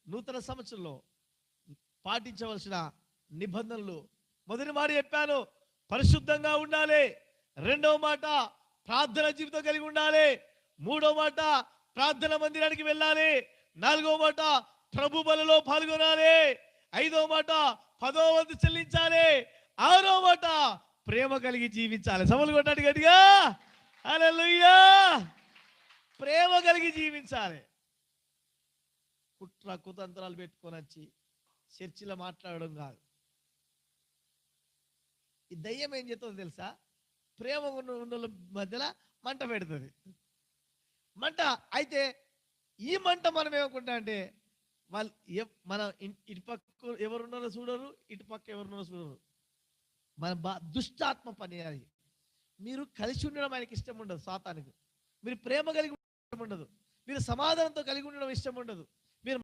నూతన సంవత్సరంలో పాటించవలసిన నిబంధనలు, మొదటి మాట చెప్పాను, పరిశుద్ధంగా ఉండాలి. రెండవ మాట, ప్రార్థన జీవితం కలిగి ఉండాలి. మూడవ మాట, ప్రార్థన మందిరానికి వెళ్ళాలి. నాలుగవ మాట, ప్రభు బలలో పాల్గొనాలి. ఐదవ మాట, 10వ వంతు చెల్లించాలి. ఆరవ మాట, ప్రేమ కలిగి జీవించాలి. సవాలు కొట్టాడు గట్టిగా, హల్లెలూయా. ప్రేమ కలిగి జీవించాలి. కుట్ర కుతంత్రాలు పెట్టుకొని వచ్చి చర్చిలో మాట్లాడడం కాదు. ఈ దయ్యం ఏం చేస్తుందో తెలుసా? ప్రేమ ఉన్న మధ్యలో మంట పెడుతుంది. మంట అయితే ఈ మంట మనం ఏమనుకుంటా అంటే, వాళ్ళు మన ఇటు పక్క ఎవరున్నారో చూడరు, ఇటు పక్క ఎవరున్నారో చూడరు. మన దుష్టాత్మ పని అది. మీరు కలిసి ఉండడం ఆయనకి ఇష్టం ఉండదు. సాతానికి మీరు ప్రేమ కలిగి ఉండడం ఉండదు. మీరు సమాధానంతో కలిగి ఉండడం ఇష్టం ఉండదు.